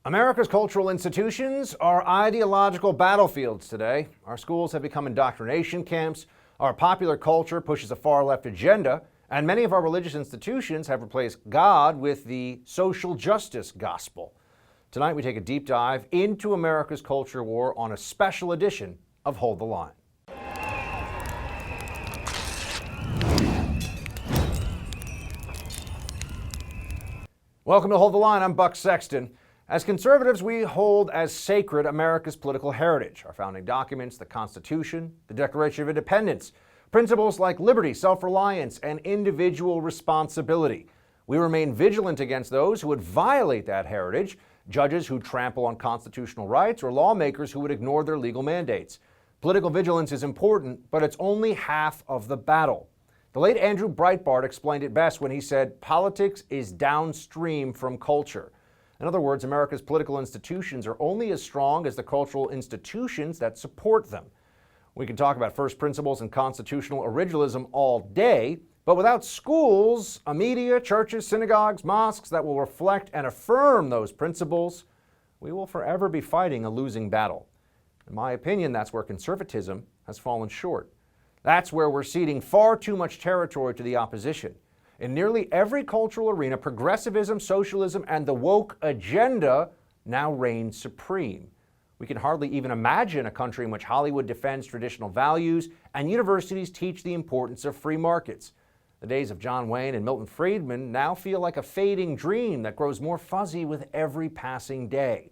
America's cultural institutions are ideological battlefields today. Our schools have become indoctrination camps, our popular culture pushes a far-left agenda, and many of our religious institutions have replaced God with the social justice gospel. Tonight we take a deep dive into America's culture war on a special edition of Hold the Line. Welcome to Hold the Line. I'm Buck Sexton. As conservatives, we hold as sacred America's political heritage, our founding documents, the Constitution, the Declaration of Independence, principles like liberty, self-reliance, and individual responsibility. We remain vigilant against those who would violate that heritage, judges who trample on constitutional rights, or lawmakers who would ignore their legal mandates. Political vigilance is important, but it's only half of the battle. The late Andrew Breitbart explained it best when he said, "Politics is downstream from culture." In other words, America's political institutions are only as strong as the cultural institutions that support them. We can talk about first principles and constitutional originalism all day, but without schools, a media, churches, synagogues, mosques that will reflect and affirm those principles, we will forever be fighting a losing battle. In my opinion, that's where conservatism has fallen short. That's where we're ceding far too much territory to the opposition. In nearly every cultural arena, progressivism, socialism, and the woke agenda now reign supreme. We can hardly even imagine a country in which Hollywood defends traditional values and universities teach the importance of free markets. The days of John Wayne and Milton Friedman now feel like a fading dream that grows more fuzzy with every passing day.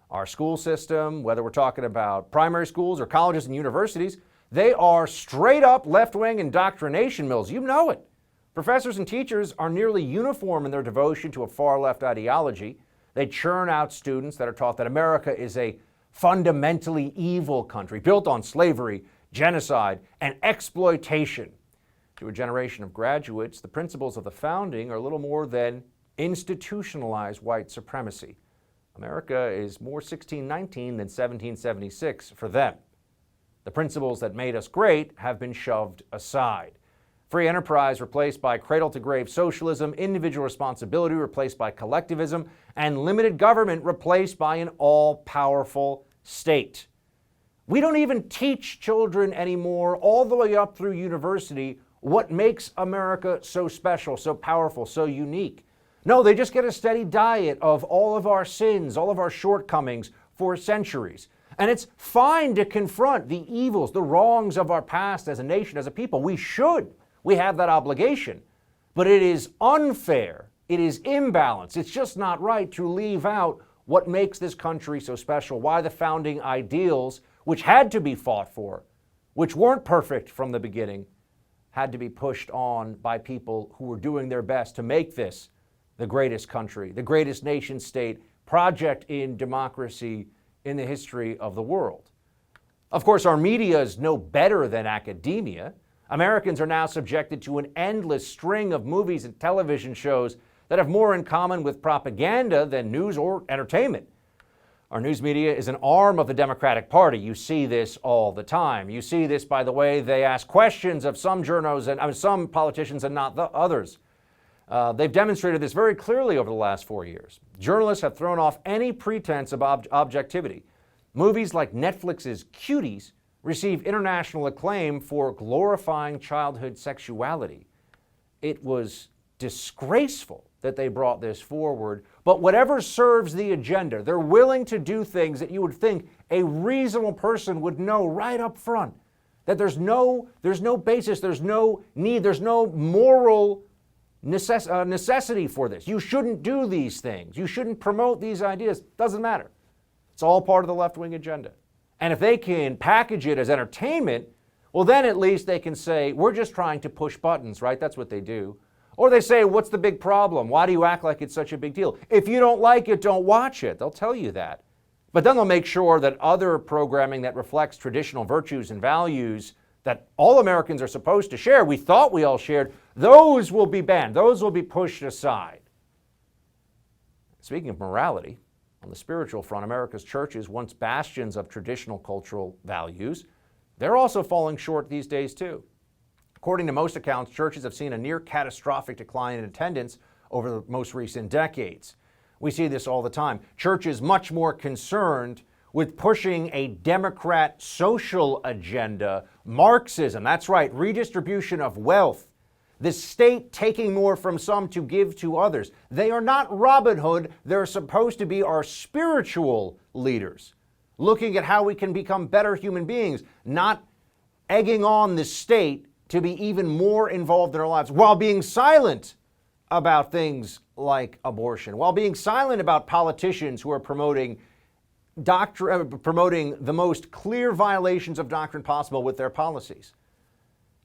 Our school system, whether we're talking about primary schools or colleges and universities, they are straight up left-wing indoctrination mills. You know it. Professors and teachers are nearly uniform in their devotion to a far-left ideology. They churn out students that are taught that America is a fundamentally evil country built on slavery, genocide, and exploitation. To a generation of graduates, the principles of the founding are little more than institutionalized white supremacy. America is more 1619 than 1776 for them. The principles that made us great have been shoved aside. Free enterprise replaced by cradle-to-grave socialism, individual responsibility replaced by collectivism, and limited government replaced by an all-powerful state. We don't even teach children anymore, all the way up through university, what makes America so special, so powerful, so unique. No, they just get a steady diet of all of our sins, all of our shortcomings for centuries. And it's fine to confront the evils, the wrongs of our past as a nation, as a people. We should. We have that obligation. But it is unfair. It is imbalanced. It's just not right to leave out what makes this country so special, why the founding ideals, which had to be fought for, which weren't perfect from the beginning, had to be pushed on by people who were doing their best to make this the greatest country, the greatest nation state, project in democracy in the history of the world. Of course, our media is no better than academia. Americans are now subjected to an endless string of movies and television shows that have more in common with propaganda than news or entertainment. Our news media is an arm of the Democratic Party. You see this all the time. You see this by the way they ask questions of some journos and some politicians and not the others. They've demonstrated this very clearly over the last 4 years. Journalists have thrown off any pretense of objectivity. Movies like Netflix's Cuties receive international acclaim for glorifying childhood sexuality. It was disgraceful that they brought this forward, but whatever serves the agenda, they're willing to do things that you would think a reasonable person would know right up front, that there's no basis, there's no need, there's no moral necessity for this. You shouldn't do these things. You shouldn't promote these ideas. Doesn't matter. It's all part of the left-wing agenda. And if they can package it as entertainment, well, then at least they can say, we're just trying to push buttons, right? That's what they do. Or they say, what's the big problem? Why do you act like it's such a big deal? If you don't like it, don't watch it. They'll tell you that. But then they'll make sure that other programming that reflects traditional virtues and values that all Americans are supposed to share, we thought we all shared, those will be banned. Those will be pushed aside. Speaking of morality, on the spiritual front, America's churches, once bastions of traditional cultural values, they're also falling short these days too. According to most accounts, churches have seen a near catastrophic decline in attendance over the most recent decades. We see this all the time. Churches much more concerned with pushing a Democrat social agenda, Marxism, that's right, redistribution of wealth, the state taking more from some to give to others. They are not Robin Hood, they're supposed to be our spiritual leaders, looking at how we can become better human beings, not egging on the state to be even more involved in our lives while being silent about things like abortion, while being silent about politicians who are promoting the most clear violations of doctrine possible with their policies.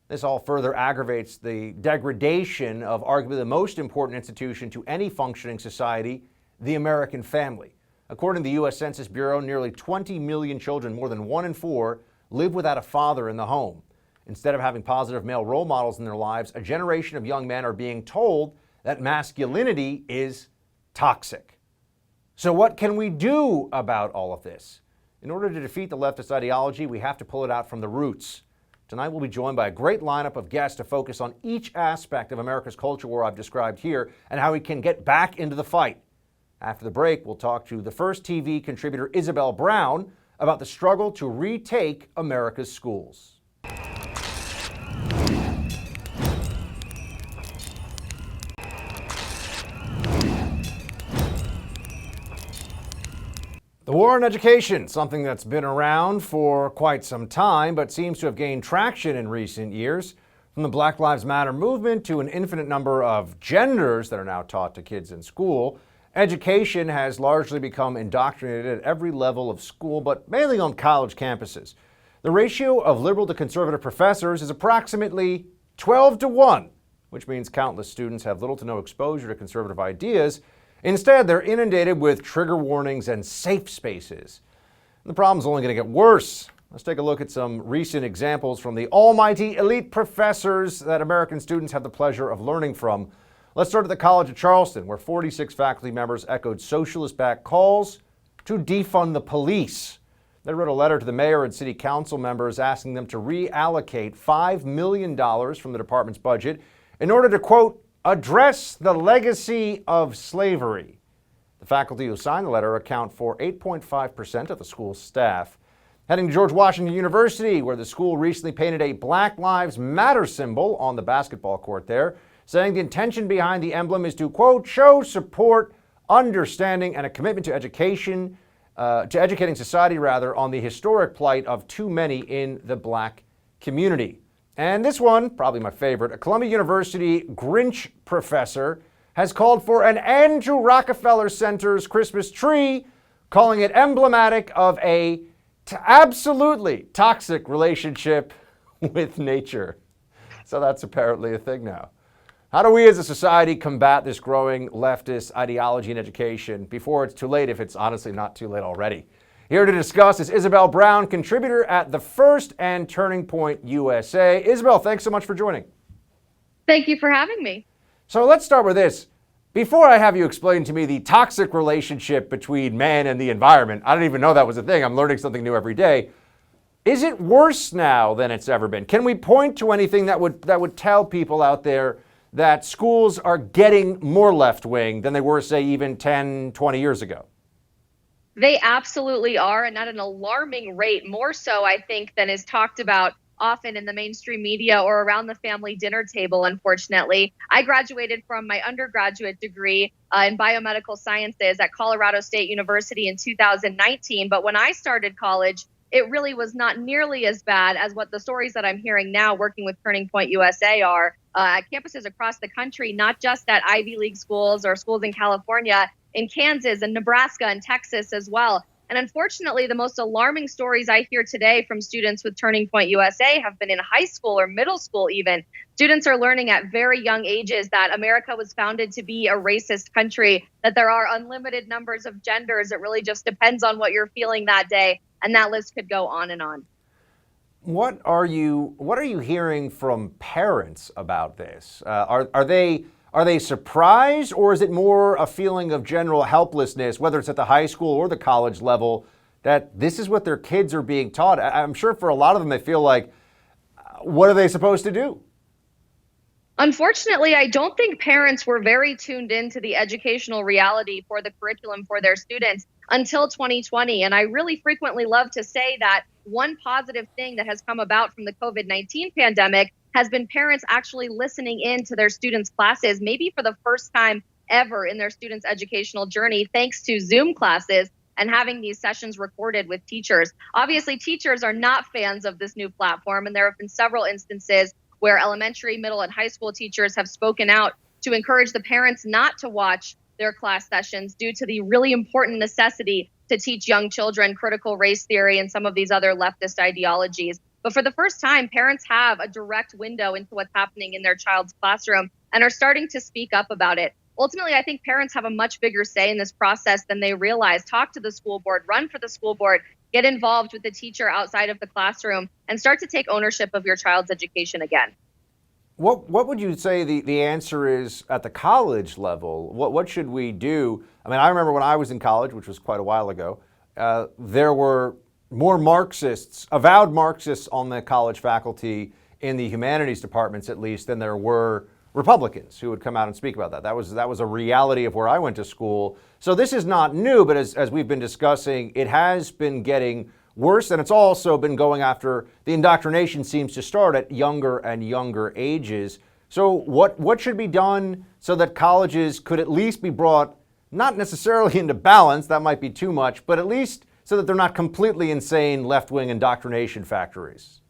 This all further aggravates the degradation of arguably the most important institution to any functioning society, the American family. According to the U.S. Census Bureau, nearly 20 million children, more than 1 in 4, live without a father in the home. Instead of having positive male role models in their lives, a generation of young men are being told that masculinity is toxic. So what can we do about all of this? In order to defeat the leftist ideology, we have to pull it out from the roots. Tonight we'll be joined by a great lineup of guests to focus on each aspect of America's culture war I've described here and how we can get back into the fight. After the break, we'll talk to the First TV contributor Isabel Brown about the struggle to retake America's schools. The war on education, something that's been around for quite some time, but seems to have gained traction in recent years. From the Black Lives Matter movement to an infinite number of genders that are now taught to kids in school, education has largely become indoctrinated at every level of school, but mainly on college campuses. The ratio of liberal to conservative professors is approximately 12 to 1, which means countless students have little to no exposure to conservative ideas. Instead, they're inundated with trigger warnings and safe spaces. And the problem's only going to get worse. Let's take a look at some recent examples from the almighty elite professors that American students have the pleasure of learning from. Let's start at the College of Charleston, where 46 faculty members echoed socialist-backed calls to defund the police. They wrote a letter to the mayor and city council members asking them to reallocate $5 million from the department's budget in order to, quote, address the legacy of slavery. The faculty who signed the letter account for 8.5% of the school's staff. Heading to George Washington University, where the school recently painted a Black Lives Matter symbol on the basketball court there, saying the intention behind the emblem is to, quote, show support, understanding, and a commitment to educating society on the historic plight of too many in the black community. And this one, probably my favorite, a Columbia University Grinch professor has called for an end to Rockefeller Center's Christmas tree, calling it emblematic of a absolutely toxic relationship with nature. So that's apparently a thing now. How do we as a society combat this growing leftist ideology in education before it's too late, if it's honestly not too late already? Here to discuss is Isabel Brown, contributor at The First and Turning Point USA. Isabel, thanks so much for joining. Thank you for having me. So let's start with this. Before I have you explain to me the toxic relationship between man and the environment, I didn't even know that was a thing. I'm learning something new every day. Is it worse now than it's ever been? Can we point to anything that would tell people out there that schools are getting more left-wing than they were, say, even 10, 20 years ago? They absolutely are, and at an alarming rate, more so, I think, than is talked about often in the mainstream media or around the family dinner table, unfortunately. I graduated from my undergraduate degree in biomedical sciences at Colorado State University in 2019, but when I started college, it really was not nearly as bad as what the stories that I'm hearing now working with Turning Point USA are at campuses across the country, not just at Ivy League schools or schools in California, in Kansas and Nebraska and Texas as well. And unfortunately, the most alarming stories I hear today from students with Turning Point USA have been in high school or middle school even. Students are learning at very young ages that America was founded to be a racist country, that there are unlimited numbers of genders. It really just depends on what you're feeling that day. And that list could go on and on. What are you hearing from parents about this? Are they surprised, or is it more a feeling of general helplessness, whether it's at the high school or the college level, that this is what their kids are being taught? I'm sure for a lot of them they feel like, what are they supposed to do? Unfortunately, I don't think parents were very tuned into the educational reality for the curriculum for their students until 2020. And I really frequently love to say that one positive thing that has come about from the COVID-19 pandemic has been parents actually listening in to their students' classes, maybe for the first time ever in their students' educational journey, thanks to Zoom classes and having these sessions recorded with teachers. Obviously, teachers are not fans of this new platform, and there have been several instances where elementary, middle, and high school teachers have spoken out to encourage the parents not to watch their class sessions due to the really important necessity to teach young children critical race theory and some of these other leftist ideologies. But for the first time, parents have a direct window into what's happening in their child's classroom and are starting to speak up about it. Ultimately, I think parents have a much bigger say in this process than they realize. Talk to the school board, run for the school board, get involved with the teacher outside of the classroom, and start to take ownership of your child's education again. What would you say the answer is at the college level? What should we do? I mean, I remember when I was in college, which was quite a while ago, there were more Marxists, avowed Marxists on the college faculty in the humanities departments, at least, than there were Republicans who would come out and speak about that. That was a reality of where I went to school. So this is not new, but as we've been discussing, it has been getting worse, and it's also been going after the indoctrination seems to start at younger and younger ages. So what should be done so that colleges could at least be brought, not necessarily into balance, that might be too much, but at least so that they're not completely insane left-wing indoctrination factories?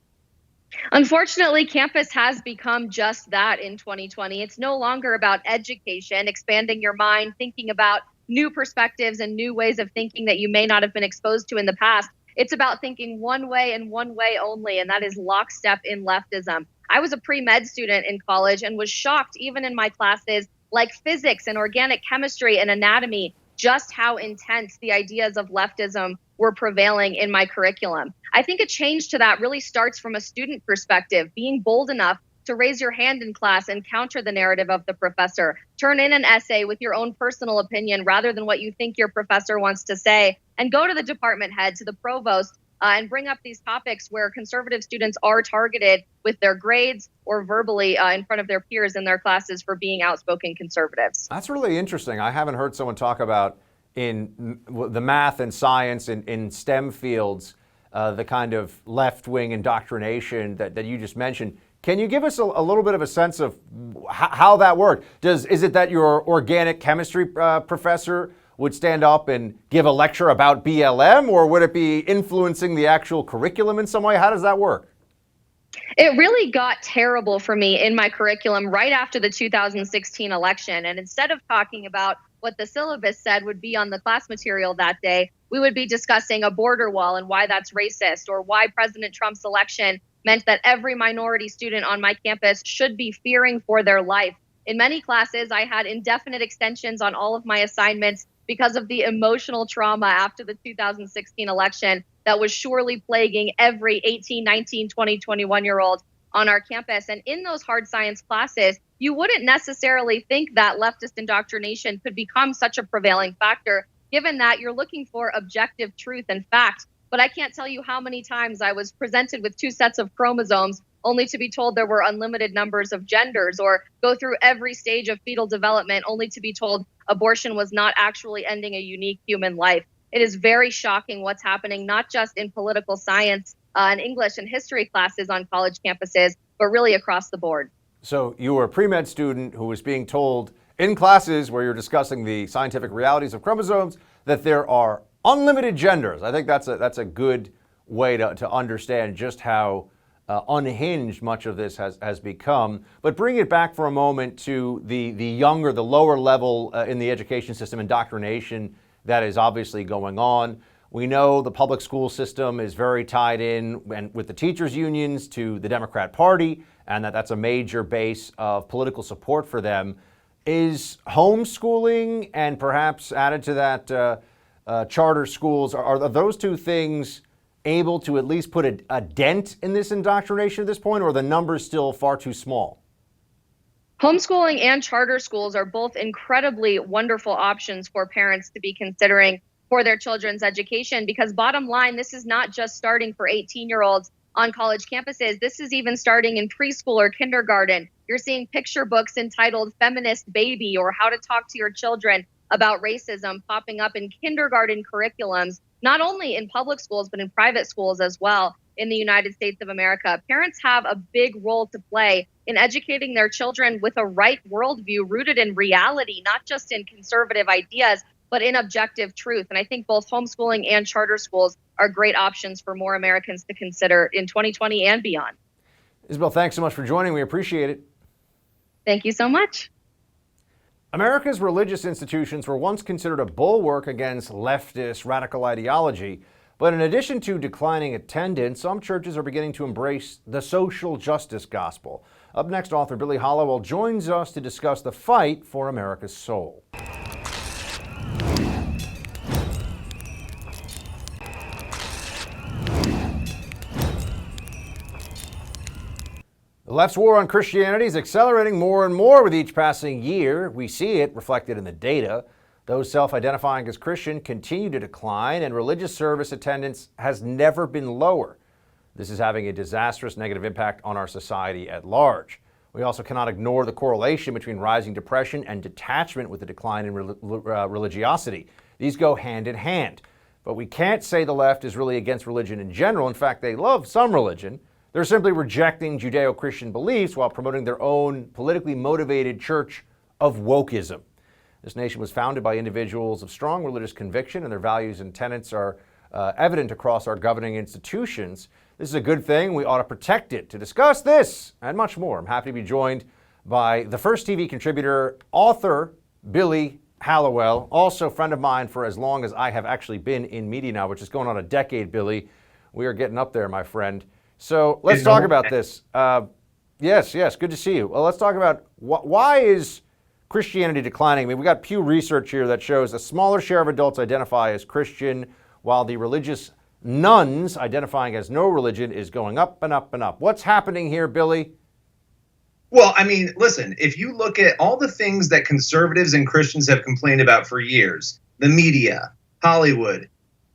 Unfortunately, campus has become just that in 2020. It's no longer about education, expanding your mind, thinking about new perspectives and new ways of thinking that you may not have been exposed to in the past. It's about thinking one way and one way only, and that is lockstep in leftism. I was a pre-med student in college and was shocked, even in my classes like physics and organic chemistry and anatomy, just how intense the ideas of leftism were prevailing in my curriculum. I think a change to that really starts from a student perspective, being bold enough to raise your hand in class and counter the narrative of the professor. Turn in an essay with your own personal opinion rather than what you think your professor wants to say, and go to the department head, to the provost, and bring up these topics where conservative students are targeted with their grades or verbally in front of their peers in their classes for being outspoken conservatives. That's really interesting. I haven't heard someone talk about in the math and science in STEM fields, the kind of left-wing indoctrination that you just mentioned. Can you give us a little bit of a sense of how that worked? Is it that your organic chemistry professor would stand up and give a lecture about BLM, or would it be influencing the actual curriculum in some way? How does that work? It really got terrible for me in my curriculum right after the 2016 election. And instead of talking about what the syllabus said would be on the class material that day, we would be discussing a border wall and why that's racist, or why President Trump's election meant that every minority student on my campus should be fearing for their life. In many classes, I had indefinite extensions on all of my assignments because of the emotional trauma after the 2016 election that was surely plaguing every 18, 19, 20, 21-year-old on our campus. And in those hard science classes, you wouldn't necessarily think that leftist indoctrination could become such a prevailing factor, given that you're looking for objective truth and fact. But I can't tell you how many times I was presented with 2 sets of chromosomes only to be told there were unlimited numbers of genders, or go through every stage of fetal development only to be told abortion was not actually ending a unique human life. It is very shocking what's happening, not just in political science and English and history classes on college campuses, but really across the board. So you were a pre-med student who was being told in classes where you're discussing the scientific realities of chromosomes that there are unlimited genders. I think that's a good way to understand just how unhinged much of this has become. But bring it back for a moment to the younger, the lower level in the education system indoctrination that is obviously going on. We know the public school system is very tied in with the teachers' unions to the Democrat Party, and that's a major base of political support for them. Is homeschooling and perhaps added to that charter schools, are those two things able to at least put a dent in this indoctrination at this point, or are the numbers still far too small? Homeschooling and charter schools are both incredibly wonderful options for parents to be considering for their children's education, because bottom line, this is not just starting for 18-year-olds on college campuses. This is even starting in preschool or kindergarten. You're seeing picture books entitled Feminist Baby or How to Talk to Your Children about Racism popping up in kindergarten curriculums, not only in public schools, but in private schools as well in the United States of America. Parents have a big role to play in educating their children with a right worldview rooted in reality, not just in conservative ideas, but in objective truth. And I think both homeschooling and charter schools are great options for more Americans to consider in 2020 and beyond. Isabel, thanks so much for joining. We appreciate it. Thank you so much. America's religious institutions were once considered a bulwark against leftist radical ideology. But in addition to declining attendance, some churches are beginning to embrace the social justice gospel. Up next, author Billy Hallowell joins us to discuss the fight for America's soul. The left's war on Christianity is accelerating more and more with each passing year. We see it reflected in the data. Those self-identifying as Christian continue to decline, and religious service attendance has never been lower. This is having a disastrous negative impact on our society at large. We also cannot ignore the correlation between rising depression and detachment with the decline in religiosity. These go hand in hand. But we can't say the left is really against religion in general. In fact, they love some religion. They're simply rejecting Judeo-Christian beliefs while promoting their own politically motivated church of wokeism. This nation was founded by individuals of strong religious conviction, and their values and tenets are evident across our governing institutions. This is a good thing. We ought to protect it. To discuss this and much more, I'm happy to be joined by the First TV contributor, author Billy Hallowell, also a friend of mine for as long as I have actually been in media now, which is going on a decade, Billy. We are getting up there, my friend. So let's talk about this. Yes, good to see you. Well, let's talk about why is Christianity declining? I mean, we got Pew Research here that shows a smaller share of adults identify as Christian, while the religious nuns identifying as no religion is going up and up and up. What's happening here, Billy? Well, I mean, listen, if you look at all the things that conservatives and Christians have complained about for years, the media, Hollywood,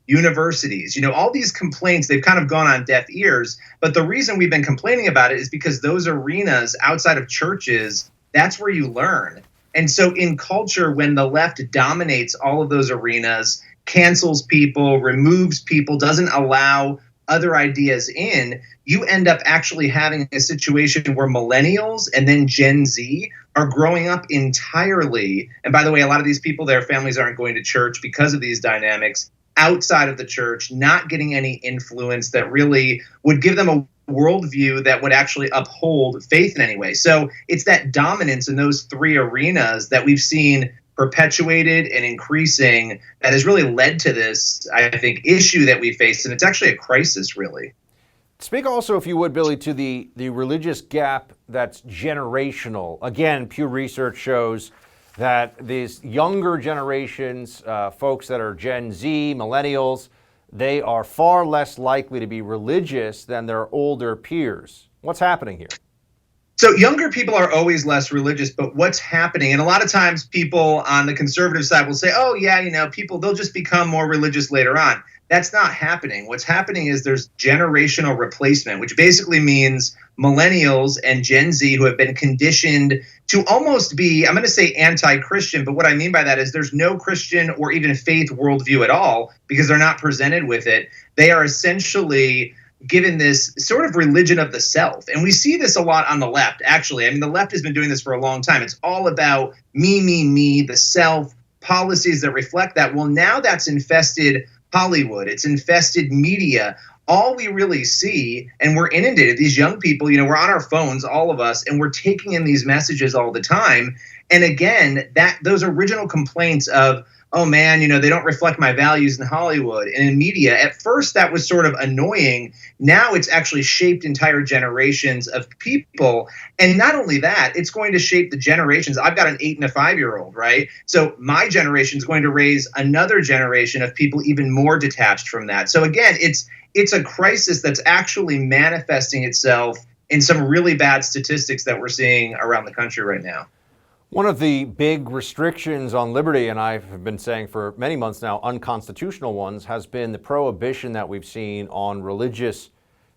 universities, all these complaints, they've kind of gone on deaf ears. But the reason we've been complaining about it is because those arenas outside of churches, that's where you learn. And so in culture, when the left dominates all of those arenas, cancels people, removes people, doesn't allow other ideas in, you end up actually having a situation where millennials and then Gen Z are growing up entirely. And by the way, a lot of these people, their families aren't going to church because of these dynamics, outside of the church, not getting any influence that really would give them a worldview that would actually uphold faith in any way. So it's that dominance in those three arenas that we've seen perpetuated and increasing that has really led to this, I think, issue that we face. And it's actually a crisis, really. Speak also, if you would, Billy, to the religious gap that's generational. Again, Pew Research shows that these younger generations, folks that are Gen Z, millennials, they are far less likely to be religious than their older peers. What's happening here? So younger people are always less religious, but what's happening, and a lot of times people on the conservative side will say, oh yeah, people, they'll just become more religious later on. That's not happening. What's happening is there's generational replacement, which basically means millennials and Gen Z who have been conditioned to almost be, I'm going to say anti-Christian, but what I mean by that is there's no Christian or even faith worldview at all because they're not presented with it. They are essentially given this sort of religion of the self. And we see this a lot on the left, actually. I mean, the left has been doing this for a long time. It's all about me, the self, policies that reflect that. Well, now that's infested Hollywood. It's infested media. All we really see, and we're inundated, these young people, we're on our phones, all of us, and we're taking in these messages all the time. And again, those original complaints of, oh man, they don't reflect my values in Hollywood and in media. At first, that was sort of annoying. Now it's actually shaped entire generations of people. And not only that, it's going to shape the generations. I've got an 8 and a 5-year-old, right? So my generation is going to raise another generation of people even more detached from that. So again, it's a crisis that's actually manifesting itself in some really bad statistics that we're seeing around the country right now. One of the big restrictions on liberty, and I've been saying for many months now, unconstitutional ones, has been the prohibition that we've seen on religious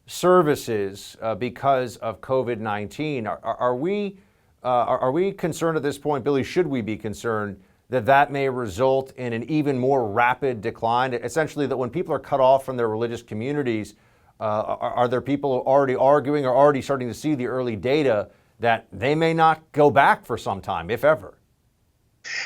services because of COVID-19. Are we are we concerned at this point, Billy, should we be concerned that that may result in an even more rapid decline? Essentially, that when people are cut off from their religious communities, are there people already arguing or already starting to see the early data that they may not go back for some time, if ever?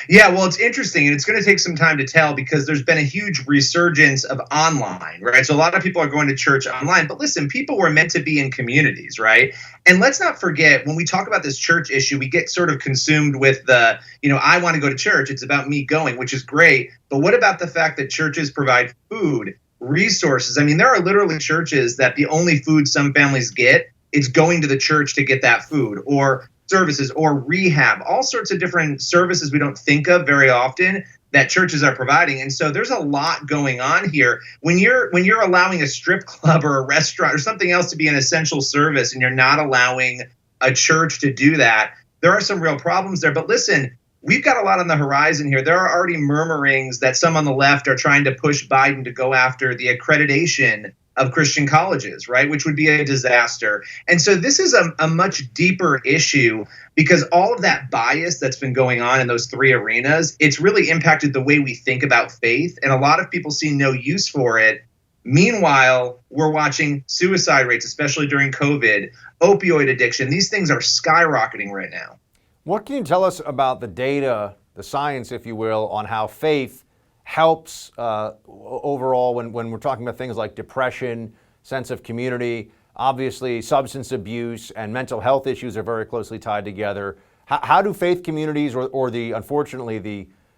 Yeah, well, it's interesting, and it's going to take some time to tell because there's been a huge resurgence of online, right? So a lot of people are going to church online, but listen, people were meant to be in communities, right? And let's not forget, when we talk about this church issue, we get sort of consumed with the, I want to go to church. It's about me going, which is great. But what about the fact that churches provide food, resources? I mean, there are literally churches that the only food some families get is going to the church to get that food, or services, or rehab, all sorts of different services we don't think of very often that churches are providing. And so there's a lot going on here. When you're allowing a strip club or a restaurant or something else to be an essential service and you're not allowing a church to do that, there are some real problems there. But listen, we've got a lot on the horizon here. There are already murmurings that some on the left are trying to push Biden to go after the accreditation of Christian colleges, right, which would be a disaster. And so this is a much deeper issue because all of that bias that's been going on in those three arenas, it's really impacted the way we think about faith. And a lot of people see no use for it. Meanwhile, we're watching suicide rates, especially during COVID, opioid addiction. These things are skyrocketing right now. What can you tell us about the data, the science, if you will, on how faith helps overall when we're talking about things like depression, sense of community? Obviously, substance abuse and mental health issues are very closely tied together. How do faith communities, or unfortunately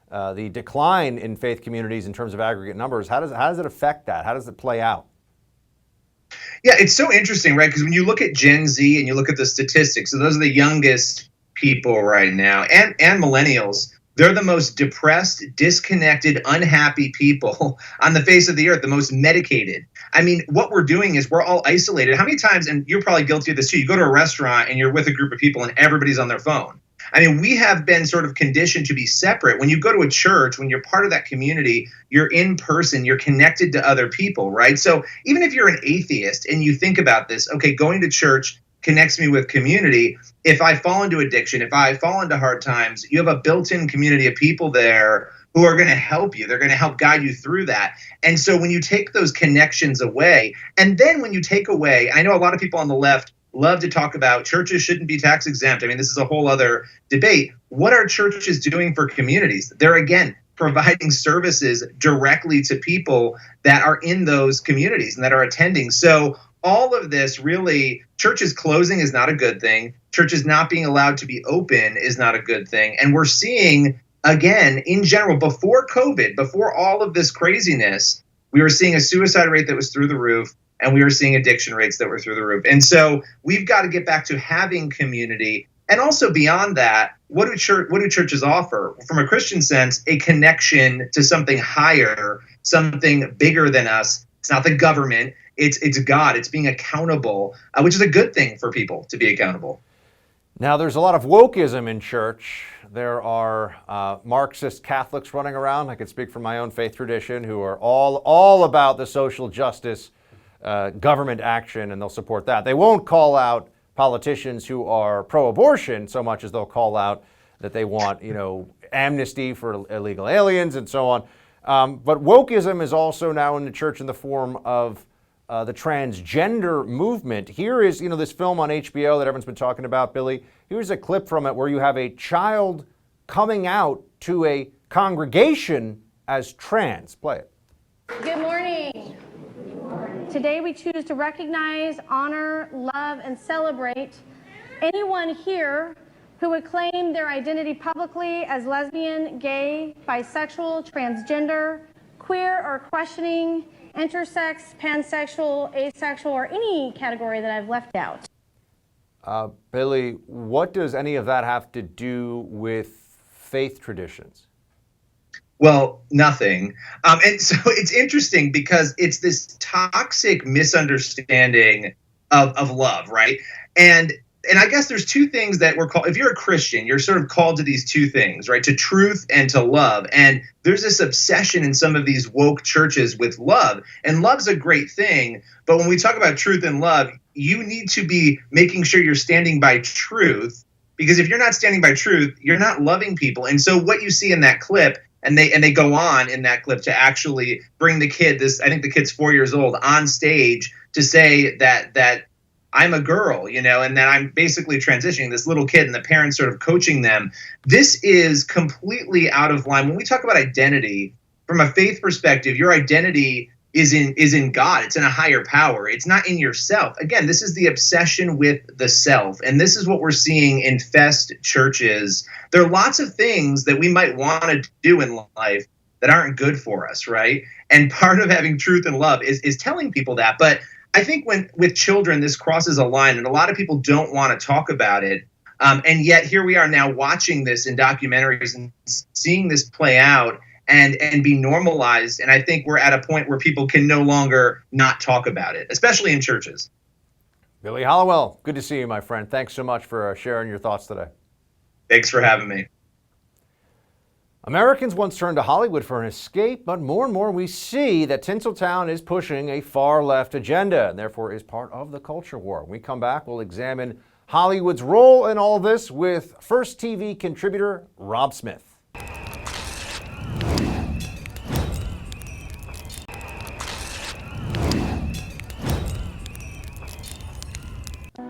the decline in faith communities in terms of aggregate numbers, how does it affect that? How does it play out? Yeah, it's so interesting, right? Because when you look at Gen Z and you look at the statistics, so those are the youngest people right now, and millennials. They're the most depressed, disconnected, unhappy people on the face of the earth, the most medicated. I mean, what we're doing is we're all isolated. How many times, and you're probably guilty of this too, you go to a restaurant and you're with a group of people and everybody's on their phone. I mean, we have been sort of conditioned to be separate. When you go to a church, when you're part of that community, you're in person, you're connected to other people, right? So even if you're an atheist and you think about this, okay, going to church connects me with community. If I fall into addiction, if I fall into hard times, you have a built-in community of people there who are going to help you. They're going to help guide you through that. And so when you take those connections away, and then when you take away, I know a lot of people on the left love to talk about churches shouldn't be tax exempt. I mean, this is a whole other debate. What are churches doing for communities? They're, again, providing services directly to people that are in those communities and that are attending. So all of this really, churches closing is not a good thing. Churches not being allowed to be open is not a good thing. And we're seeing, again, in general, before COVID, before all of this craziness, we were seeing a suicide rate that was through the roof, and we were seeing addiction rates that were through the roof. And so we've got to get back to having community. And also beyond that, what do churches offer? From a Christian sense, a connection to something higher, something bigger than us. It's not the government. It's God. It's being accountable, which is a good thing for people to be accountable. Now, there's a lot of wokeism in church. There are Marxist Catholics running around, I can speak from my own faith tradition, who are all about the social justice government action, and they'll support that. They won't call out politicians who are pro-abortion so much as they'll call out that they want, amnesty for illegal aliens and so on. But wokeism is also now in the church in the form of the transgender movement. Here is, this film on HBO that everyone's been talking about, Billy. Here's a clip from it where you have a child coming out to a congregation as trans. Play it. Good morning. Today we choose to recognize, honor, love, and celebrate anyone here who would claim their identity publicly as lesbian, gay, bisexual, transgender, queer, or questioning, intersex, pansexual, asexual, or any category that I've left out. Billy, what does any of that have to do with faith traditions? Well, nothing. And so it's interesting because it's this toxic misunderstanding of love, right? And I guess there's two things that we're called. If you're a Christian, you're sort of called to these two things, right? To truth and to love. And there's this obsession in some of these woke churches with love. And love's a great thing. But when we talk about truth and love, you need to be making sure you're standing by truth, Because if you're not standing by truth, you're not loving people. And so what you see in that clip, and they go on in that clip to actually bring the kid, I think the kid's 4 years old, on stage to say that I'm a girl, and that I'm basically transitioning, this little kid, and the parents sort of coaching them. This is completely out of line. When we talk about identity, from a faith perspective, your identity is in God. It's in a higher power. It's not in yourself. Again, this is the obsession with the self. And this is what we're seeing infest churches. There are lots of things that we might want to do in life that aren't good for us, right? And part of having truth and love is telling people that. But I think with children, this crosses a line, and a lot of people don't want to talk about it. And yet here we are now watching this in documentaries and seeing this play out and be normalized. And I think we're at a point where people can no longer not talk about it, especially in churches. Billy Hollowell, good to see you, my friend. Thanks so much for sharing your thoughts today. Thanks for having me. Americans once turned to Hollywood for an escape, but more and more we see that Tinseltown is pushing a far-left agenda and therefore is part of the culture war. When we come back, we'll examine Hollywood's role in all this with First TV contributor Rob Smith.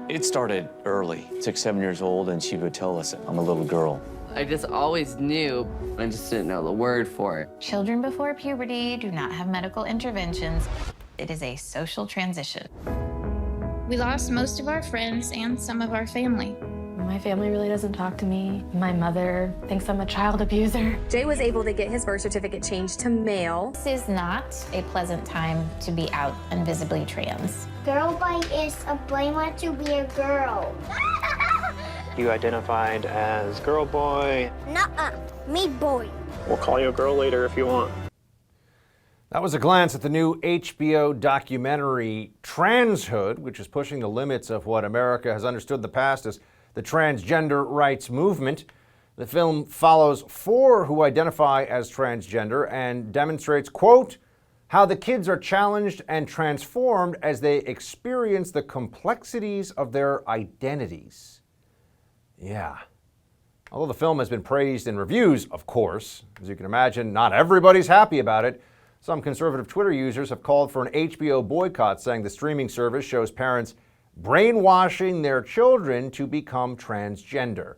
It started early, 6, 7 years old, and she would tell us, I'm a little girl. I just always knew, I just didn't know the word for it. Children before puberty do not have medical interventions. It is a social transition. We lost most of our friends and some of our family. My family really doesn't talk to me. My mother thinks I'm a child abuser. Jay was able to get his birth certificate changed to male. This is not a pleasant time to be out and visibly trans. Girl boy is a boy wants to be a girl. You identified as girl boy. Nuh-uh, me boy. We'll call you a girl later if you want. That was a glance at the new HBO documentary Transhood, which is pushing the limits of what America has understood in the past as the transgender rights movement. The film follows 4 who identify as transgender and demonstrates, quote, how the kids are challenged and transformed as they experience the complexities of their identities. Yeah. Although the film has been praised in reviews, of course, as you can imagine, not everybody's happy about it. Some conservative Twitter users have called for an HBO boycott, saying the streaming service shows parents brainwashing their children to become transgender.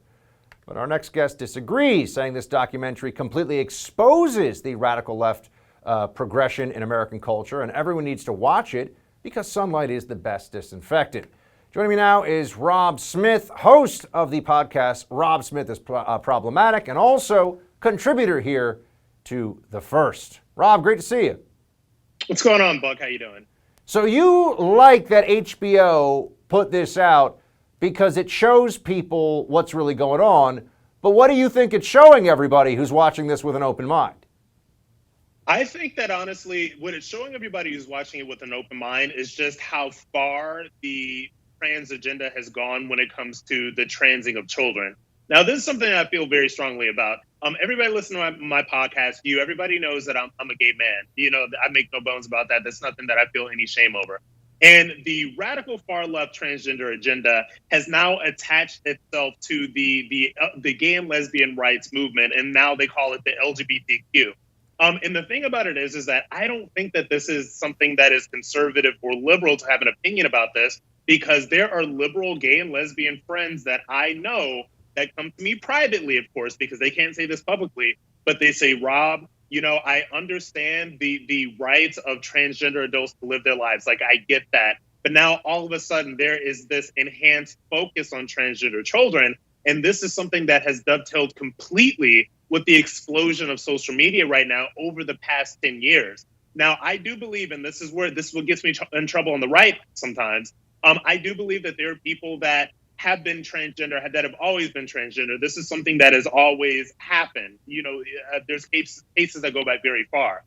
But our next guest disagrees, saying this documentary completely exposes the radical left progression in American culture, and everyone needs to watch it because sunlight is the best disinfectant. Joining me now is Rob Smith, host of the podcast Rob Smith is Problematic, and also contributor here to The First. Rob, great to see you. What's going on, Buck? How you doing? So you like that HBO put this out because it shows people what's really going on, but what do you think it's showing everybody who's watching this with an open mind? I think that honestly, what it's showing everybody who's watching it with an open mind is just how far the trans agenda has gone when it comes to the transing of children. Now, this is something I feel very strongly about. Everybody listening to my podcast, everybody knows that I'm a gay man. I make no bones about that. That's nothing that I feel any shame over. And the radical far left transgender agenda has now attached itself to the gay and lesbian rights movement, and now they call it the LGBTQ. And the thing about it is that I don't think that this is something that is conservative or liberal to have an opinion about this, because there are liberal gay and lesbian friends that I know that come to me privately, of course, because they can't say this publicly, but they say, Rob, I understand the rights of transgender adults to live their lives. Like, I get that. But now all of a sudden there is this enhanced focus on transgender children. And this is something that has dovetailed completely with the explosion of social media right now over the past 10 years. Now, I do believe, and this is what gets me in trouble on the right sometimes, I do believe that there are people that have been transgender, that have always been transgender. This is something that has always happened. There's cases that go back very far.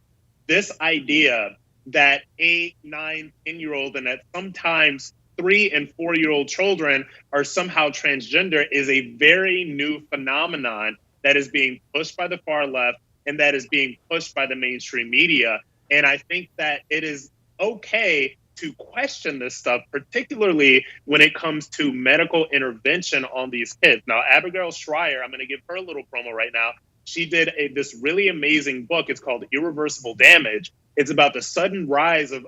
This idea that 8, 9, 10-year-old and that sometimes 3- and 4-year-old children are somehow transgender is a very new phenomenon that is being pushed by the far left and that is being pushed by the mainstream media. And I think that it is okay to question this stuff, particularly when it comes to medical intervention on these kids. Now, Abigail Schreier, I'm going to give her a little promo right now. She did this really amazing book. It's called Irreversible Damage. It's about the sudden rise of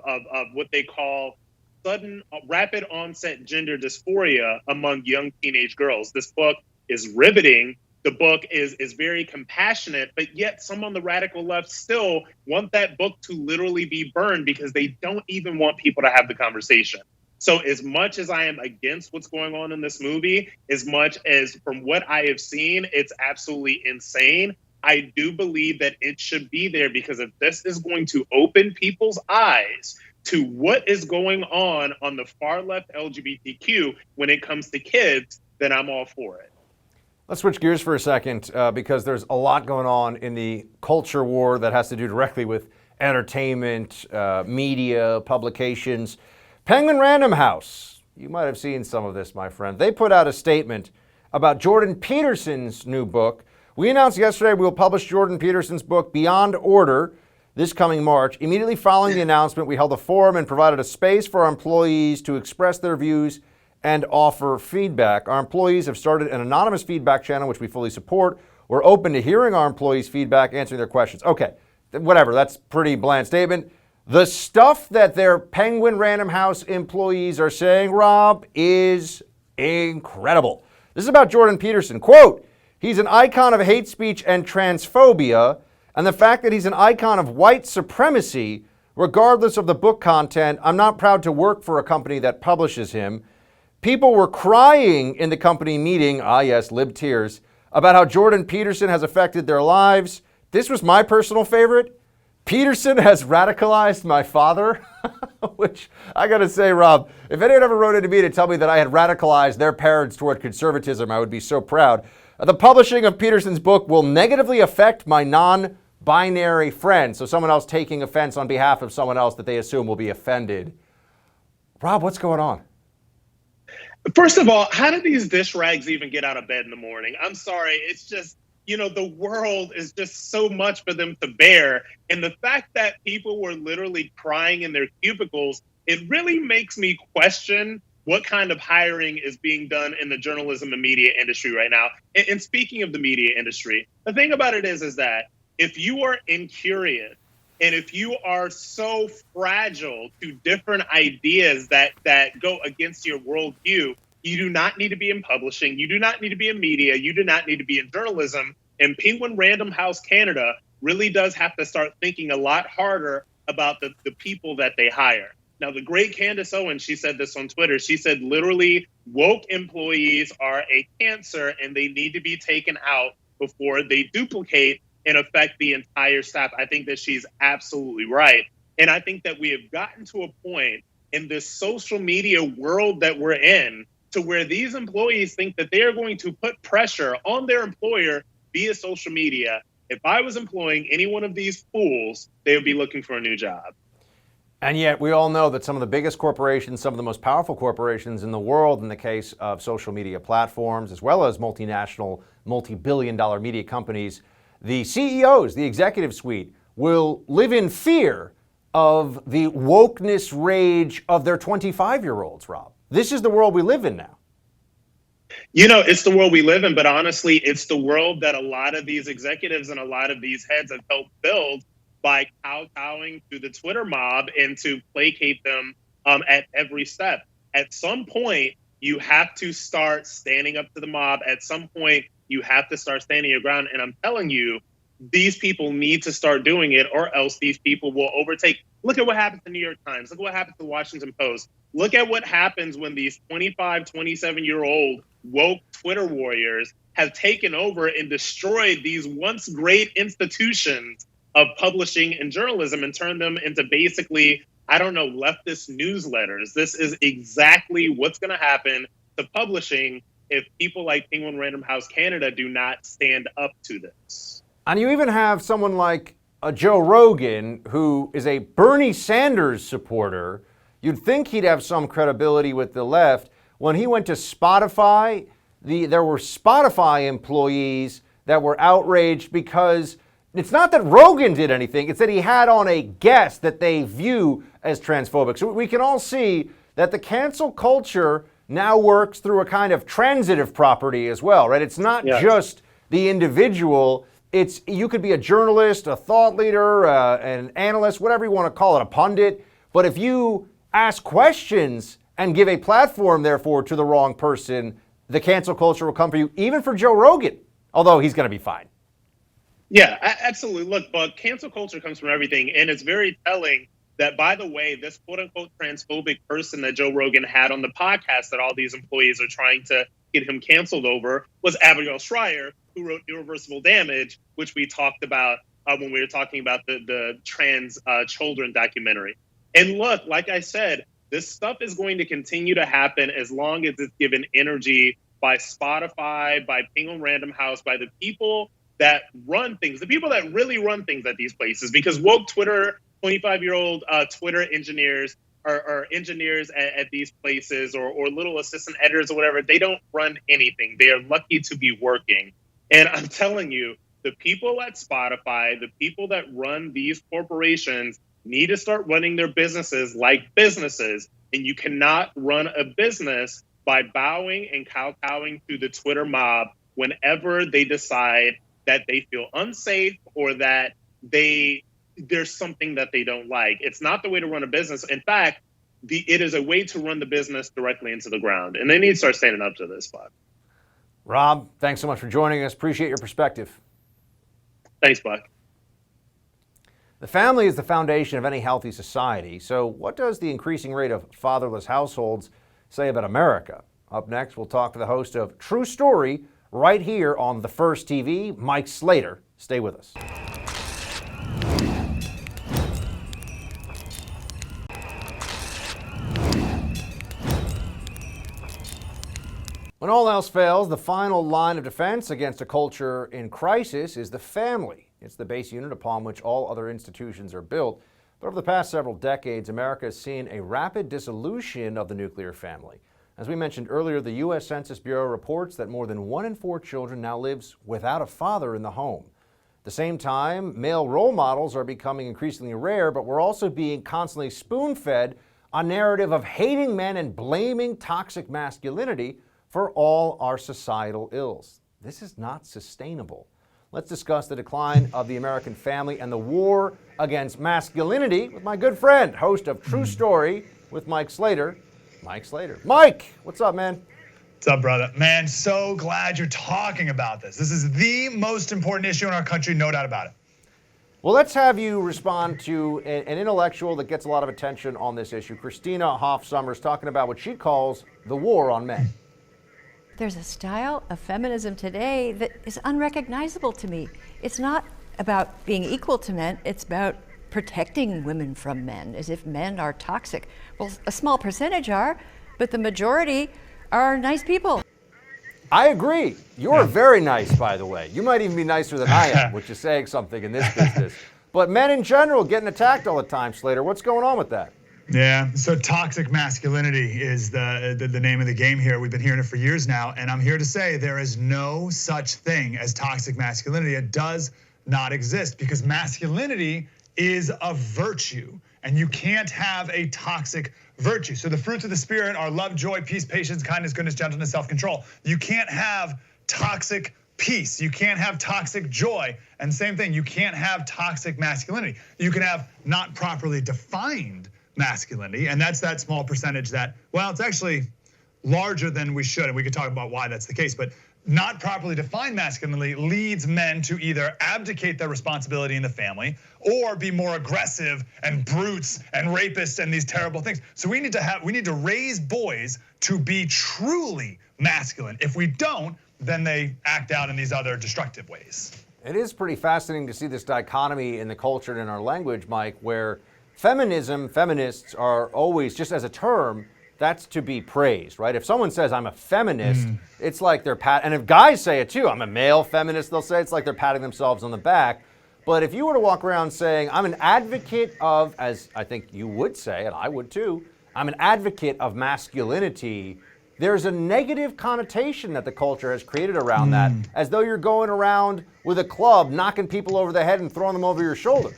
what they call sudden rapid onset gender dysphoria among young teenage girls. This book is riveting. The book is very compassionate, but yet some on the radical left still want that book to literally be burned because they don't even want people to have the conversation. So as much as I am against what's going on in this movie, as much as from what I have seen, it's absolutely insane, I do believe that it should be there, because if this is going to open people's eyes to what is going on the far left LGBTQ when it comes to kids, then I'm all for it. Let's switch gears for a second because there's a lot going on in the culture war that has to do directly with entertainment, media, publications. Penguin Random House, you might have seen some of this, my friend. They put out a statement about Jordan Peterson's new book. We announced yesterday we will publish Jordan Peterson's book, Beyond Order, this coming March. Immediately following the announcement, we held a forum and provided a space for our employees to express their views and offer feedback. Our employees have started an anonymous feedback channel, which we fully support. We're open to hearing our employees' feedback, answering their questions. Okay, whatever, that's a pretty bland statement. The stuff that their Penguin Random House employees are saying, Rob, is incredible. This is about Jordan Peterson. Quote, he's an icon of hate speech and transphobia, and the fact that he's an icon of white supremacy, regardless of the book content. I'm not proud to work for a company that publishes him. People were crying in the company meeting, yes, lib tears, about how Jordan Peterson has affected their lives. This was my personal favorite. Peterson has radicalized my father, which I gotta say, Rob, if anyone ever wrote into me to tell me that I had radicalized their parents toward conservatism, I would be so proud. The publishing of Peterson's book will negatively affect my non-binary friends. So someone else taking offense on behalf of someone else that they assume will be offended. Rob, what's going on? First of all, how do these dish rags even get out of bed in the morning? I'm sorry. It's just, the world is just so much for them to bear. And the fact that people were literally crying in their cubicles, it really makes me question what kind of hiring is being done in the journalism and media industry right now. And speaking of the media industry, the thing about it is that if you are incurious and if you are so fragile to different ideas that go against your worldview, you do not need to be in publishing. You do not need to be in media. You do not need to be in journalism. And Penguin Random House Canada really does have to start thinking a lot harder about the people that they hire. Now, the great Candace Owens, she said this on Twitter. She said, literally, woke employees are a cancer and they need to be taken out before they duplicate and affect the entire staff. I think that she's absolutely right. And I think that we have gotten to a point in this social media world that we're in to where these employees think that they are going to put pressure on their employer via social media. If I was employing any one of these fools, they would be looking for a new job. And yet we all know that some of the biggest corporations, some of the most powerful corporations in the world, in the case of social media platforms, as well as multinational, multi-billion-dollar media companies, the CEOs, the executive suite, will live in fear of the wokeness rage of their 25-year-olds, Rob. This is the world we live in now. It's the world we live in, but honestly, it's the world that a lot of these executives and a lot of these heads have helped build by kowtowing to the Twitter mob and to placate them at every step. At some point, you have to start standing up to the mob. At some point, you have to start standing your ground. And I'm telling you, these people need to start doing it, or else these people will overtake. Look at what happened to the New York Times. Look what happened to the Washington Post. Look at what happens when these 25, 27-year-old woke Twitter warriors have taken over and destroyed these once great institutions of publishing and journalism and turned them into basically, leftist newsletters. This is exactly what's going to happen to publishing if people like Penguin Random House Canada do not stand up to this. And you even have someone like Joe Rogan, who is a Bernie Sanders supporter. You'd think he'd have some credibility with the left. When he went to Spotify, there were Spotify employees that were outraged because It's not that Rogan did anything, it's that he had on a guest that they view as transphobic. So we can all see that the cancel culture now works through a kind of transitive property as well, right? It's not just the individual. It's, you could be a journalist, a thought leader, an analyst, whatever you want to call it, a pundit. But if you ask questions and give a platform, therefore, to the wrong person, the cancel culture will come for you, even for Joe Rogan, although he's going to be fine. Yeah, absolutely. Look, Buck, cancel culture comes from everything. And it's very telling that, by the way, this quote-unquote transphobic person that Joe Rogan had on the podcast that all these employees are trying to get him canceled over was Abigail Schreier, who wrote Irreversible Damage, which we talked about when we were talking about the trans children documentary. And look, like I said, this stuff is going to continue to happen as long as it's given energy by Spotify, by Penguin Random House, by the people that run things, the people that really run things at these places. Because woke Twitter, 25-year-old Twitter engineers are engineers at these places, or little assistant editors or whatever. They don't run anything. They are lucky to be working. And I'm telling you, the people at Spotify, the people that run these corporations need to start running their businesses like businesses. And you cannot run a business by bowing and kowtowing to the Twitter mob whenever they decide that they feel unsafe or that there's something that they don't like. It's not the way to run a business. In fact, it is a way to run the business directly into the ground. And they need to start standing up to this, Buck. Rob, thanks so much for joining us. Appreciate your perspective. Thanks, Buck. The family is the foundation of any healthy society. So what does the increasing rate of fatherless households say about America? Up next, we'll talk to the host of True Story right here on The First TV, Mike Slater. Stay with us. When all else fails, the final line of defense against a culture in crisis is the family. It's the base unit upon which all other institutions are built. But over the past several decades, America has seen a rapid dissolution of the nuclear family. As we mentioned earlier, the U.S. Census Bureau reports that more than 1 in 4 children now lives without a father in the home. At the same time, male role models are becoming increasingly rare, but we're also being constantly spoon-fed a narrative of hating men and blaming toxic masculinity for all our societal ills. This is not sustainable. Let's discuss the decline of the American family and the war against masculinity with my good friend, host of True Story with Mike Slater, Mike Slater. Mike, what's up, man? What's up, brother? Man, so glad you're talking about this. This is the most important issue in our country, no doubt about it. Well, let's have you respond to an intellectual that gets a lot of attention on this issue. Christina Hoff Sommers talking about what she calls the war on men. There's a style of feminism today that is unrecognizable to me. It's not about being equal to men, it's about protecting women from men, as if men are toxic. Well, a small percentage are, but the majority are nice people. I agree. You're very nice, by the way. You might even be nicer than I am, which is saying something in this business. But men in general getting attacked all the time, Slater. What's going on with that? Yeah, so toxic masculinity is the name of the game here. We've been hearing it for years now, and I'm here to say there is no such thing as toxic masculinity. It does not exist because masculinity is a virtue, and you can't have a toxic virtue. So the fruits of the spirit are love, joy, peace, patience, kindness, goodness, gentleness, self-control. You can't have toxic peace. You can't have toxic joy. And same thing, you can't have toxic masculinity. You can have not properly defined masculinity, and that's that small percentage that, well, it's actually larger than we should, and we could talk about why that's the case, but not properly defined masculinity leads men to either abdicate their responsibility in the family or be more aggressive and brutes and rapists and these terrible things. So we need to raise boys to be truly masculine. If we don't, then they act out in these other destructive ways. It is pretty fascinating to see this dichotomy in the culture and in our language, Mike, where feminism, feminists are always, just as a term, that's to be praised, right? If someone says I'm a feminist, it's like they're and if guys say it too, I'm a male feminist, they'll say it's like they're patting themselves on the back. But if you were to walk around saying I'm an advocate of, as I think you would say, and I would too, I'm an advocate of masculinity, there's a negative connotation that the culture has created around that, as though you're going around with a club, knocking people over the head and throwing them over your shoulder.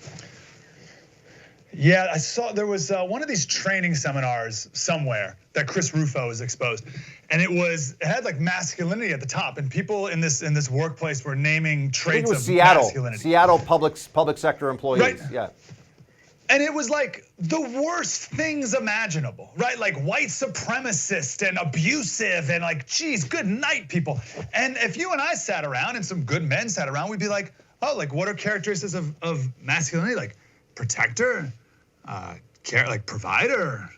Yeah, I saw there was one of these training seminars somewhere that Chris Rufo was exposed, and it had like masculinity at the top, and people in this workplace were naming traits of masculinity. Seattle public sector employees. Right. Yeah. And it was like the worst things imaginable, right? Like white supremacist and abusive and like, geez, good night, people. And if you and I sat around and some good men sat around, we'd be like, oh, like what are characteristics of masculinity? Like protector, care, like provider,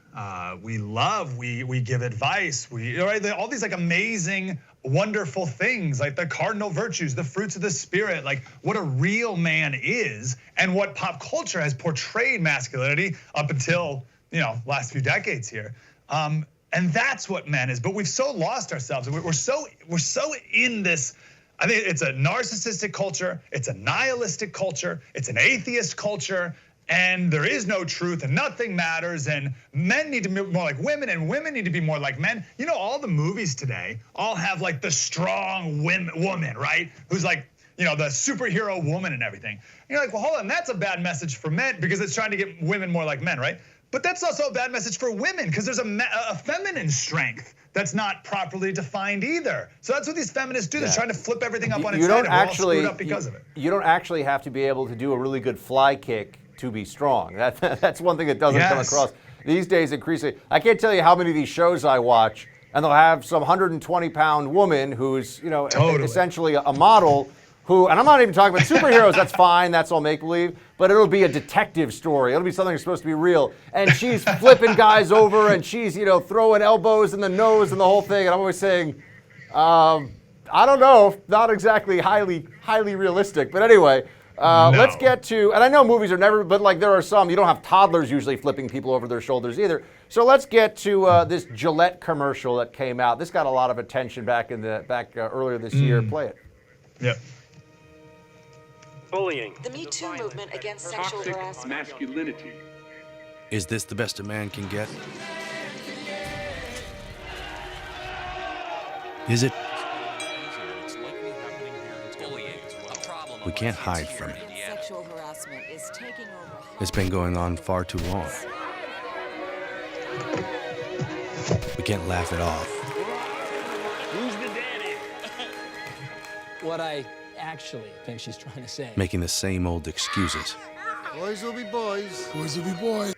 we love, we give advice, right? All these like amazing, wonderful things, like the cardinal virtues, the fruits of the spirit, like what a real man is, and what pop culture has portrayed masculinity up until last few decades here. And that's what men is. But we've so lost ourselves. We're so in this. I think it's a narcissistic culture. It's a nihilistic culture. It's an atheist culture. And there is no truth and nothing matters, and men need to be more like women and women need to be more like men. All the movies today all have like the strong woman, right? Who's like, the superhero woman and everything. And you're like, well, hold on, that's a bad message for men because it's trying to get women more like men, right? But that's also a bad message for women because there's a feminine strength that's not properly defined either. So that's what these feminists do. They're trying to flip everything up on its head, and we're all screwed up because of it. You don't actually have to be able to do a really good fly kick to be strong. That's one thing that doesn't come across these days increasingly. I can't tell you how many of these shows I watch, and they'll have some 120-pound woman who's, essentially a model who, and I'm not even talking about superheroes, that's fine, that's all make-believe, but it'll be a detective story. It'll be something that's supposed to be real. And she's flipping guys over, and she's, throwing elbows in the nose and the whole thing. And I'm always saying, I don't know, not exactly highly realistic. But anyway, let's get to, and I know movies are never, but like there are some, you don't have toddlers usually flipping people over their shoulders either. So let's get to this Gillette commercial that came out. This got a lot of attention back earlier this year. Play it. Yep. Bullying. The Me Too movement against sexual harassment. Masculinity. Is this the best a man can get? Is it? We can't hide from it. Sexual harassment is taking over. It's been going on far too long. We can't laugh it off. Who's the daddy? What I actually think she's trying to say. Making the same old excuses. Boys will be boys. Boys will be boys.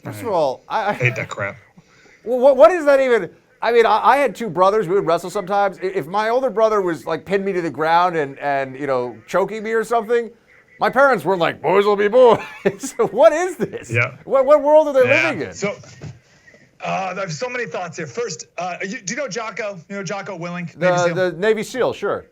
First of all, I hate that crap. Well, what is that even? I mean, I had two brothers. We would wrestle sometimes. If my older brother was like pinned me to the ground and choking me or something, my parents weren't like, boys will be boys. So what is this? Yeah. What world are they living in? So, I have so many thoughts here. First, do you know Jocko? You know Jocko Willink? The Navy SEAL, sure.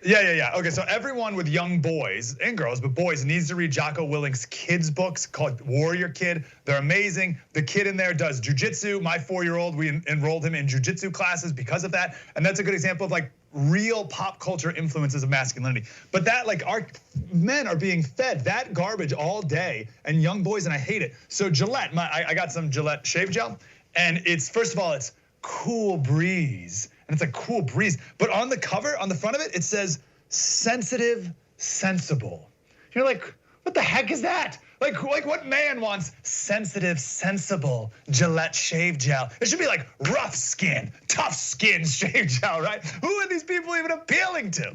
Yeah. Okay, so everyone with young boys and girls, but boys, needs to read Jocko Willink's kids books called Warrior Kid. They're amazing. The kid in there does jujitsu. My 4-year-old, we enrolled him in jujitsu classes because of that. And that's a good example of like real pop culture influences of masculinity. But that, like, our men are being fed that garbage all day, and young boys, and I hate it. So Gillette, I got some Gillette shave gel, and it's, first of all, it's cool breeze. And it's a cool breeze. But on the cover, on the front of it, it says sensitive, sensible. You're like, what the heck is that? Like what man wants sensitive, sensible Gillette shave gel? It should be like rough skin, tough skin shave gel, right? Who are these people even appealing to?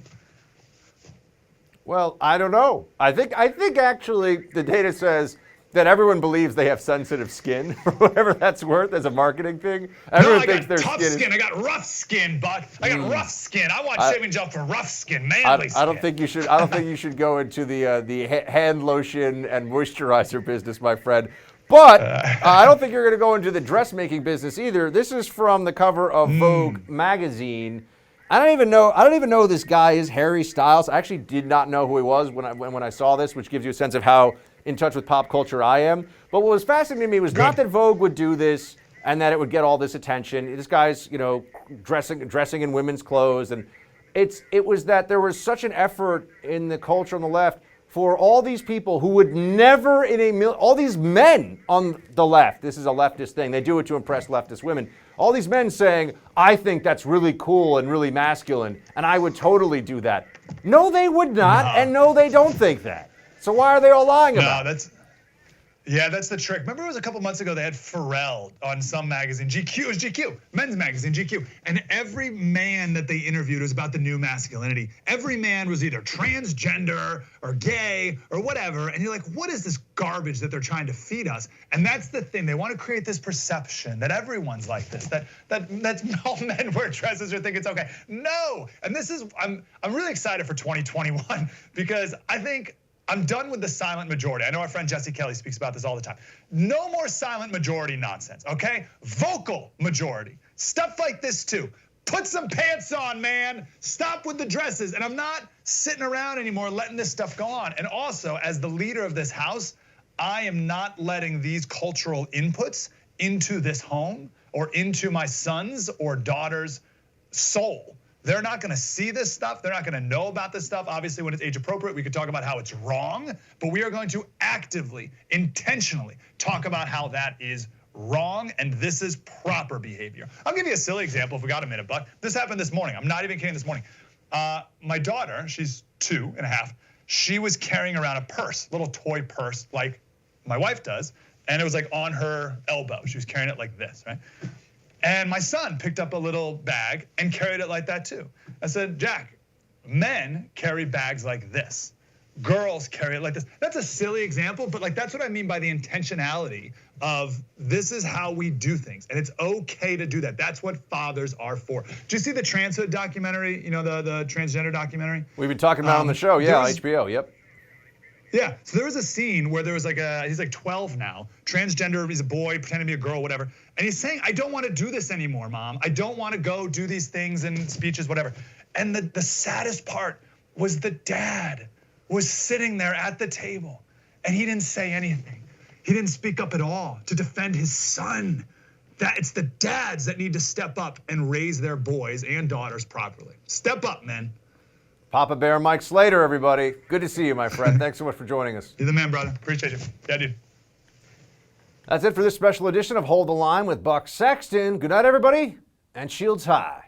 Well, I don't know. I think actually the data says that everyone believes they have sensitive skin, for whatever that's worth as a marketing thing. Everyone thinks their tough skin. I got rough skin, Buck. I got rough skin. I want shaving gel for rough skin, manly skin. I don't think you should. I don't think you should go into the hand lotion and moisturizer business, my friend. But I don't think you're going to go into the dressmaking business either. This is from the cover of Vogue magazine. I don't even know who this guy is, Harry Styles. I actually did not know who he was when I saw this, which gives you a sense of how in touch with pop culture I am. But what was fascinating to me was not that Vogue would do this and that it would get all this attention. This guy's, dressing in women's clothes, and it was that there was such an effort in the culture on the left for all these people who would never in a million, all these men on the left, this is a leftist thing, they do it to impress leftist women, all these men saying, I think that's really cool and really masculine, and I would totally do that. No, they would not, and no, they don't think that. So why are they all lying about it? Yeah, that's the trick. Remember it was a couple months ago they had Pharrell on some magazine, GQ, it was GQ, men's magazine, GQ. And every man that they interviewed was about the new masculinity. Every man was either transgender or gay or whatever. And you're like, what is this garbage that they're trying to feed us? And that's the thing, they want to create this perception that everyone's like this, that all men wear dresses or think it's okay. No, and this is, I'm really excited for 2021 because I think I'm done with the silent majority. I know our friend Jesse Kelly speaks about this all the time. No more silent majority nonsense, okay? Vocal majority. Stuff like this too. Put some pants on, man. Stop with the dresses. And I'm not sitting around anymore letting this stuff go on. And also, as the leader of this house, I am not letting these cultural inputs into this home or into my son's or daughter's soul. They're not gonna see this stuff. They're not gonna know about this stuff. Obviously, when it's age appropriate, we could talk about how it's wrong, but we are going to actively, intentionally talk about how that is wrong and this is proper behavior. I'll give you a silly example if we got a minute, Buck. This happened this morning. I'm not even kidding, this morning. My daughter, she's 2.5, she was carrying around a purse, little toy purse like my wife does, and it was like on her elbow. She was carrying it like this, right? And my son picked up a little bag and carried it like that too. I said, Jack, men carry bags like this. Girls carry it like this. That's a silly example, but like that's what I mean by the intentionality of this is how we do things. And it's okay to do that. That's what fathers are for. Did you see the transhood documentary, you know, the transgender documentary? We've been talking about it on the show, yeah, HBO, yep. Yeah, so there was a scene where there was like he's like 12 now, transgender, he's a boy, pretending to be a girl, whatever. And he's saying, I don't want to do this anymore, Mom. I don't want to go do these things and speeches, whatever. And the saddest part was the dad was sitting there at the table and he didn't say anything. He didn't speak up at all to defend his son. That it's the dads that need to step up and raise their boys and daughters properly. Step up, men. Papa Bear, Mike Slater, everybody. Good to see you, my friend. Thanks so much for joining us. You're the man, brother. Appreciate you. Yeah, dude. That's it for this special edition of Hold the Line with Buck Sexton. Good night, everybody, and shields high.